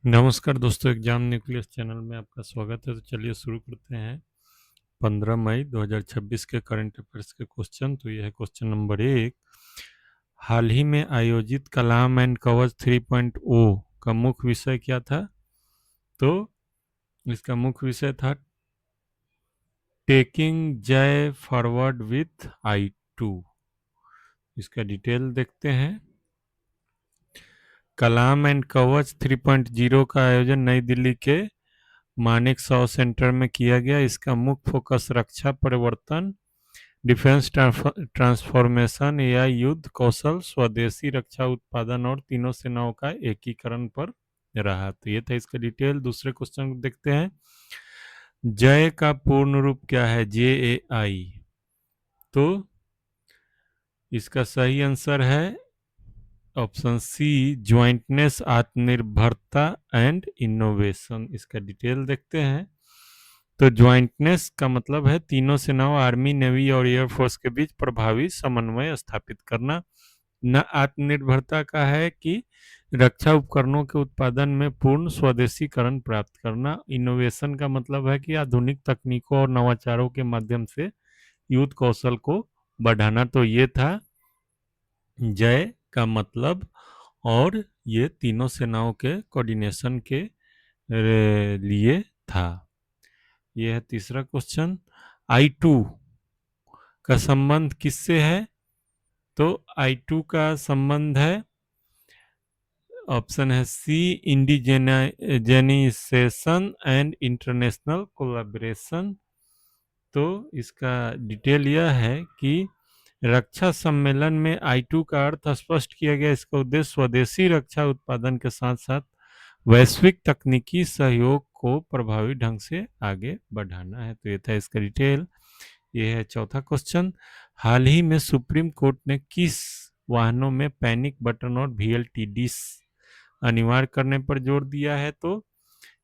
नमस्कार दोस्तों, exam nucleus channel में आपका स्वागत है। तो चलिए शुरू करते हैं 15 मई 2026 के करंट अफेयर्स के क्वेश्चन। तो यह है क्वेश्चन नंबर 1। हाल ही में आयोजित कलाम एंड कवच 3.0 का मुख्य विषय क्या था? तो इसका मुख्य विषय था टेकिंग जय फॉरवर्ड विथ I2। इसका डिटेल देखते हैं। कलाम एंड कवच 3.0 का आयोजन नई दिल्ली के मानेक शॉ सेंटर में किया गया। इसका मुख्य फोकस रक्षा परिवर्तन, डिफेंस ट्रांसफॉर्मेशन, एआई, युद्ध कौशल, स्वदेशी रक्षा उत्पादन और तीनों सेनाओं का एकीकरण पर रहा। तो ये था इसका डिटेल। दूसरे क्वेश्चन को देखते हैं। जय का पूर्ण रूप क्या है? JAI। तो इसका सही आंसर है ऑप्शन सी, ज्वाइंटनेस, आत्मनिर्भरता एंड इनोवेशन। इसका डिटेल देखते हैं। तो ज्वाइंटनेस का मतलब है तीनों सेनाओं, आर्मी, नेवी और एयरफोर्स के बीच प्रभावी समन्वय स्थापित करना। न आत्मनिर्भरता का है कि रक्षा उपकरणों के उत्पादन में पूर्ण स्वदेशीकरण प्राप्त करना। इनोवेशन का मतलब है कि आधुनिक तकनीकों और नवाचारों के माध्यम से युद्ध कौशल को बढ़ाना। तो ये था जय का मतलब, और ये तीनों सेनाओं के कोऑर्डिनेशन के लिए था। यह है तीसरा क्वेश्चन। I2 का संबंध किससे है? तो I2 का संबंध है, ऑप्शन है सी, इंडिजेनाइजेशन एंड इंटरनेशनल कोलैबोरेशन। तो इसका डिटेल यह है कि रक्षा सम्मेलन में I2 का अर्थ स्पष्ट किया गया। इसका उद्देश्य स्वदेशी रक्षा उत्पादन के साथ साथ वैश्विक तकनीकी सहयोग को प्रभावी ढंग से आगे बढ़ाना है। तो ये था इसका डिटेल। ये है चौथा क्वेश्चन। हाल ही में सुप्रीम कोर्ट ने किस वाहनों में पैनिक बटन और VLTDs अनिवार्य करने पर जोर दिया है? तो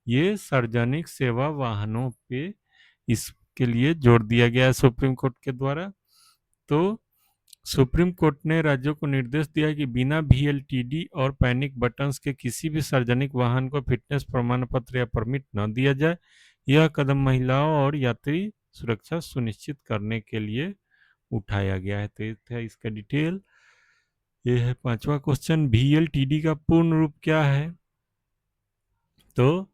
ये सार्वजनिक सेवा वाहनों पे इसके लिए जोर दिया गया है सुप्रीम कोर्ट के द्वारा। तो सुप्रीम कोर्ट ने राज्यों को निर्देश दिया कि बिना VLTD और पैनिक बटन्स के किसी भी सार्वजनिक वाहन को फिटनेस प्रमाण पत्र या परमिट न दिया जाए। यह कदम महिलाओं और यात्री सुरक्षा सुनिश्चित करने के लिए उठाया गया है। तो ये था इसका डिटेल। ये है पांचवा क्वेश्चन। VLTD का पूर्ण रूप क्या है? तो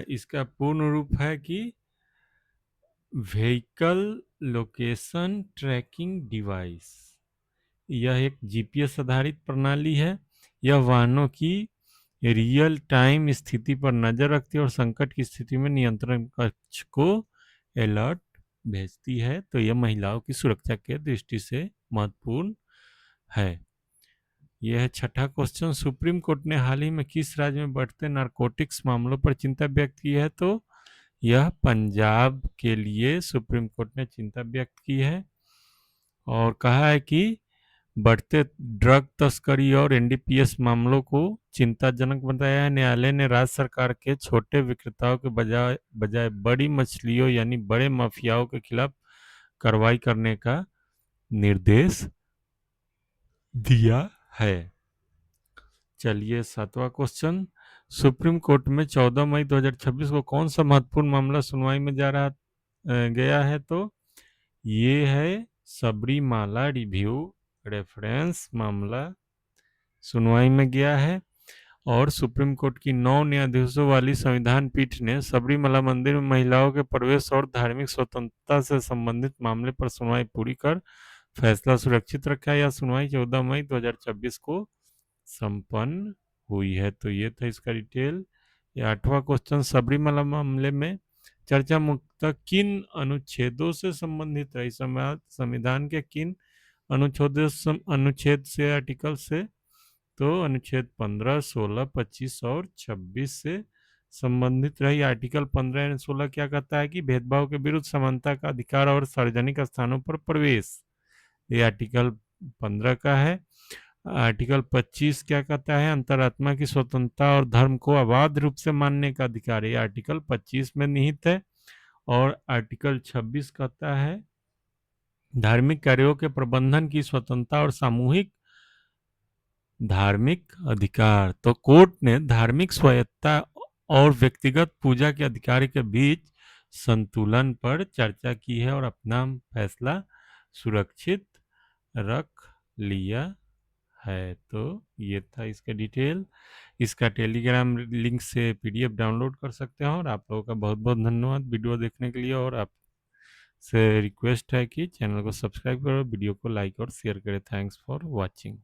इसका पूर्ण रूप है कि व्हीकल लोकेशन ट्रैकिंग डिवाइस। यह एक GPS आधारित प्रणाली है। यह वाहनों की रियल टाइम स्थिति पर नजर रखती है और संकट की स्थिति में नियंत्रण कक्ष को अलर्ट भेजती है। तो यह महिलाओं की सुरक्षा के दृष्टि से महत्वपूर्ण है। यह है छठा क्वेश्चन। सुप्रीम कोर्ट ने हाल ही में किस राज्य में बढ़ते नारकोटिक्स मामलों पर चिंता व्यक्त की है? तो यह पंजाब के लिए सुप्रीम कोर्ट ने चिंता व्यक्त की है और कहा है कि बढ़ते ड्रग तस्करी और NDPS मामलों को चिंताजनक बताया है। न्यायालय ने राज्य सरकार के छोटे विक्रेताओं के बजाय बजाय बड़ी मछलियों यानी बड़े माफियाओं के खिलाफ कार्रवाई करने का निर्देश दिया है। चलिए सातवां क्वेश्चन। सुप्रीम कोर्ट में 14 मई 2026 को कौन सा महत्वपूर्ण मामला सुनवाई में गया है? तो ये है सबरीमाला रिव्यू रेफरेंस मामला सुनवाई में गया है। और सुप्रीम कोर्ट की 9 न्यायाधीशों वाली संविधान पीठ ने सबरीमला मंदिर में महिलाओं के प्रवेश और धार्मिक स्वतंत्रता से संबंधित मामले पर सुनवाई पूरी कर फैसला सुरक्षित रखा है। यह सुनवाई 14 मई 2026 को संपन्न हुई है। तो ये था इसका डिटेल। ये आठवां क्वेश्चन। सबरीमला मामले में चर्चा मुख्यतः किन अनुच्छेदों से संबंधित है? संविधान के किन अनुच्छेद से, आर्टिकल से? तो अनुच्छेद 15, 16, 25 और 26 से संबंधित रही। आर्टिकल 15 और 16 क्या कहता है कि भेदभाव के विरुद्ध समानता का अधिकार और सार्वजनिक स्थानों पर प्रवेश, ये आर्टिकल 15 का है। आर्टिकल 25 क्या कहता है? अंतरात्मा की स्वतंत्रता और धर्म को अबाध रूप से मानने का अधिकार, ये आर्टिकल 25 में निहित है। और आर्टिकल 26 कहता है धार्मिक कार्यों के प्रबंधन की स्वतंत्रता और सामूहिक धार्मिक अधिकार। तो कोर्ट ने धार्मिक स्वायत्तता और व्यक्तिगत पूजा के अधिकार के बीच संतुलन पर चर्चा की है और अपना फैसला सुरक्षित रख लिया है। तो ये था इसका डिटेल। इसका टेलीग्राम लिंक से पीडीएफ डाउनलोड कर सकते हैं। और आप लोगों का बहुत बहुत धन्यवाद वीडियो देखने के लिए। और आप से रिक्वेस्ट है कि चैनल को सब्सक्राइब करो, वीडियो को लाइक और शेयर करें। Thanks for watching.